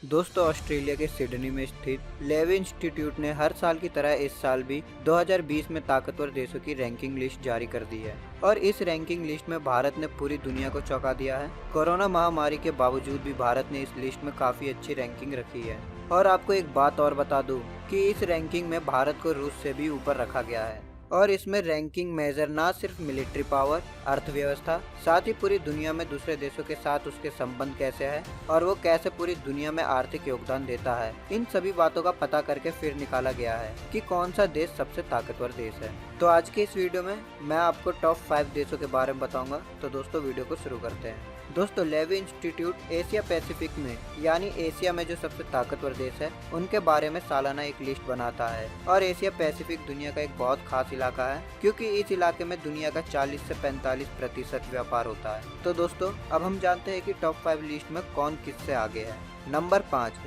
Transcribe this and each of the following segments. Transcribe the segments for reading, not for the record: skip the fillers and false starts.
दोस्तों, ऑस्ट्रेलिया के सिडनी में स्थित लेवी इंस्टीट्यूट ने हर साल की तरह इस साल भी 2020 में ताकतवर देशों की रैंकिंग लिस्ट जारी कर दी है और इस रैंकिंग लिस्ट में भारत ने पूरी दुनिया को चौंका दिया है। कोरोना महामारी के बावजूद भी भारत ने इस लिस्ट में काफी अच्छी रैंकिंग रखी है। और आपको एक बात और बता दूं कि इस रैंकिंग में भारत को रूस से भी ऊपर रखा गया है और इसमें रैंकिंग मेजर ना सिर्फ मिलिट्री पावर, अर्थव्यवस्था, साथ ही पूरी दुनिया में दूसरे देशों के साथ उसके संबंध कैसे है और वो कैसे पूरी दुनिया में आर्थिक योगदान देता है, इन सभी बातों का पता करके फिर निकाला गया है कि कौन सा देश सबसे ताकतवर देश है। तो आज के इस वीडियो में मैं आपको टॉप 5 देशों के बारे में बताऊंगा। तो दोस्तों, वीडियो को शुरू करते हैं। दोस्तों, लेवी इंस्टीट्यूट एशिया पैसिफिक में यानी एशिया में जो सबसे ताकतवर देश है उनके बारे में सालाना एक लिस्ट बनाता है और एशिया पैसिफिक दुनिया का एक बहुत खास इलाका है क्योंकि इस इलाके में दुनिया का 40 से 45% व्यापार होता है। तो दोस्तों, अब हम जानते हैं कि टॉप 5 लिस्ट में कौन किससे आगे है। नंबर 5,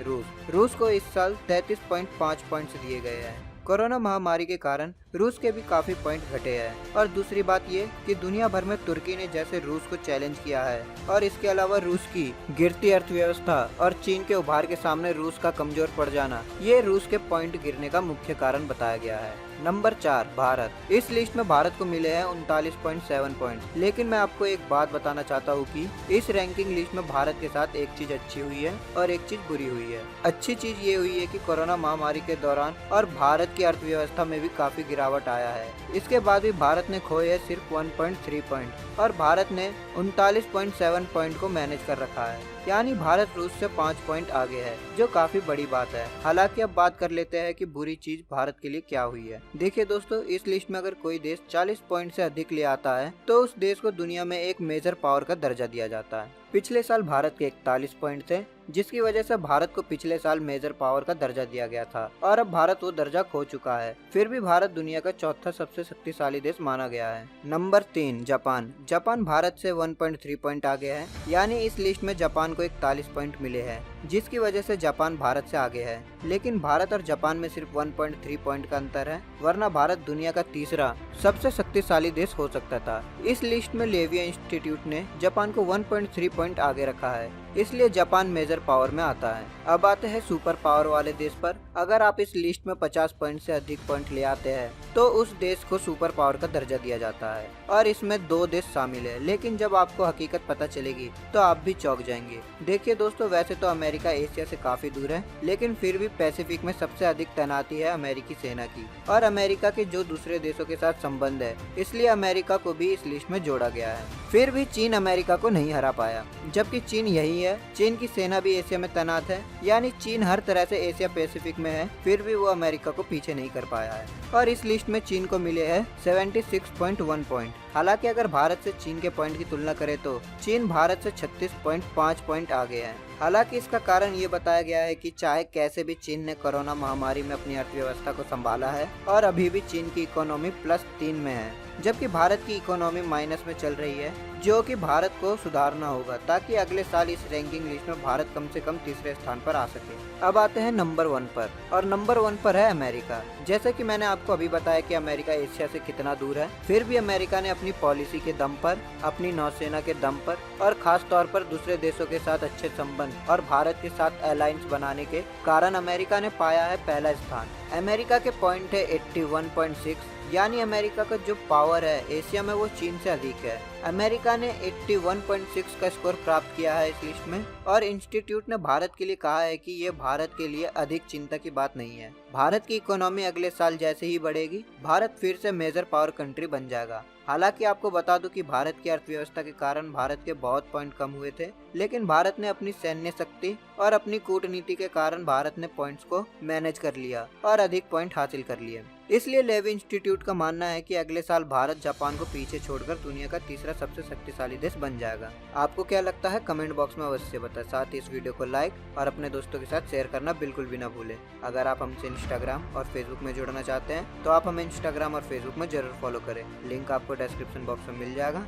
रूस को इस साल 33.5 पॉइंट्स दिए गए हैं। कोरोना महामारी के कारण रूस के भी काफी पॉइंट घटे हैं और दूसरी बात ये कि दुनिया भर में तुर्की ने जैसे रूस को चैलेंज किया है और इसके अलावा रूस की गिरती अर्थव्यवस्था और चीन के उभार के सामने रूस का कमजोर पड़ जाना, ये रूस के पॉइंट गिरने का मुख्य कारण बताया गया है। नंबर 4, भारत। इस लिस्ट में भारत को मिले हैं 39.7 पॉइंट। लेकिन मैं आपको एक बात बताना चाहता हूँ कि इस रैंकिंग लिस्ट में भारत के साथ एक चीज अच्छी हुई है और एक चीज बुरी हुई है। अच्छी चीज ये हुई है कि कोरोना महामारी के दौरान और भारत की अर्थव्यवस्था में भी काफी गिरावट आया है। इसके बाद भी भारत ने खोए है सिर्फ 1.3 पॉइंट और भारत ने 39.7 पॉइंट को मैनेज कर रखा है, यानी भारत रूस से 5 पॉइंट आगे है, जो काफी बड़ी बात है। हालांकि अब बात कर लेते हैं कि बुरी चीज भारत के लिए क्या हुई है। देखिए दोस्तों, इस लिस्ट में अगर कोई देश 40 पॉइंट से अधिक ले आता है तो उस देश को दुनिया में एक मेजर पावर का दर्जा दिया जाता है। पिछले साल भारत के 41 पॉइंट थे, जिसकी वजह से भारत को पिछले साल मेजर पावर का दर्जा दिया गया था और अब भारत वो दर्जा खो चुका है। फिर भी भारत दुनिया का चौथा सबसे शक्तिशाली देश माना गया है। नंबर 3, जापान भारत से 1.3 पॉइंट आगे है, यानी इस लिस्ट में जापान को 41 पॉइंट मिले हैं, जिसकी वजह से जापान भारत से आगे है। लेकिन भारत और जापान में सिर्फ 1.3 पॉइंट का अंतर है, वरना भारत दुनिया का तीसरा सबसे शक्तिशाली देश हो सकता था। इस लिस्ट में लेविया इंस्टीट्यूट ने जापान को 1.3 पॉइंट आगे रखा है, इसलिए जापान मेजर पावर में आता है। अब आते हैं सुपर पावर वाले देश पर। अगर आप इस लिस्ट में 50 पॉइंट से अधिक पॉइंट ले आते हैं तो उस देश को सुपर पावर का दर्जा दिया जाता है और इसमें 2 देश शामिल है। लेकिन जब आपको हकीकत पता चलेगी तो आप भी चौंक जाएंगे। देखिए दोस्तों, वैसे तो अमेरिका एशिया से काफी दूर है, लेकिन फिर भी पैसिफिक में सबसे अधिक तैनाती है अमेरिकी सेना की और अमेरिका के जो दूसरे देशों के साथ संबंध है, इसलिए अमेरिका को भी इस लिस्ट में जोड़ा गया है। फिर भी चीन अमेरिका को नहीं हरा पाया, जबकि चीन यही है। चीन की सेना भी एशिया में तैनात है, यानी चीन हर तरह से एशिया पैसिफिक में है, फिर भी वो अमेरिका को पीछे नहीं कर पाया है और इस लिस्ट में चीन को मिले हैं 76.1 पॉइंट। हालांकि अगर भारत से चीन के पॉइंट की तुलना करें तो चीन भारत से 36.5 पॉइंट आगे है। हालांकि इसका कारण ये बताया गया है कि चाहे कैसे भी चीन ने कोरोना महामारी में अपनी अर्थव्यवस्था को संभाला है और अभी भी चीन की इकोनॉमी +3 में है, जबकि भारत की इकोनॉमी माइनस में चल रही है, जो कि भारत को सुधारना होगा ताकि अगले साल इस रैंकिंग लिस्ट में भारत कम से कम तीसरे स्थान पर आ सके। अब आते हैं नंबर 1 पर और नंबर 1 पर है अमेरिका। जैसे कि मैंने आपको अभी बताया कि अमेरिका एशिया से कितना दूर है, फिर भी अमेरिका ने अपनी पॉलिसी के दम पर, अपनी नौसेना के दम पर और खास तौर पर दूसरे देशों के साथ अच्छे संबंध और भारत के साथ अलायंस बनाने के कारण अमेरिका ने पाया है पहला स्थान। अमेरिका के पॉइंट है 81.6, यानी अमेरिका का जो पावर है एशिया में वो चीन से अधिक है। अमेरिका ने 81.6 का स्कोर प्राप्त किया है इस लिस्ट में और इंस्टीट्यूट ने भारत के लिए कहा है कि ये भारत के लिए अधिक चिंता की बात नहीं है। भारत की इकोनॉमी अगले साल जैसे ही बढ़ेगी, भारत फिर से मेजर पावर कंट्री बन जाएगा। हालांकि आपको बता दूं कि भारत की अर्थव्यवस्था के कारण भारत के बहुत पॉइंट कम हुए थे, लेकिन भारत ने अपनी सैन्य शक्ति और अपनी कूटनीति के कारण भारत ने पॉइंट्स को मैनेज कर लिया और अधिक पॉइंट हासिल कर लिए। इसलिए लेवी इंस्टीट्यूट का मानना है कि अगले साल भारत जापान को पीछे छोड़कर दुनिया का तीसरा सबसे शक्तिशाली देश बन जाएगा। आपको क्या लगता है कमेंट बॉक्स में अवश्य बताएं। साथ ही इस वीडियो को लाइक और अपने दोस्तों के साथ शेयर करना बिल्कुल भी ना भूलें। अगर आप हमसे इंस्टाग्राम और फेसबुक में जुड़ना चाहते हैं तो आप हमें इंस्टाग्राम और फेसबुक में जरूर फॉलो करें, लिंक आपको डिस्क्रिप्शन बॉक्स में मिल जाएगा।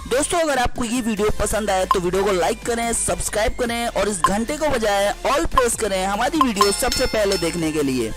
दोस्तों, अगर आपको ये वीडियो पसंद आए तो वीडियो को लाइक करें, सब्सक्राइब करें और इस घंटे को बजाय ऑल प्रेस करें हमारी वीडियो सबसे पहले देखने के लिए।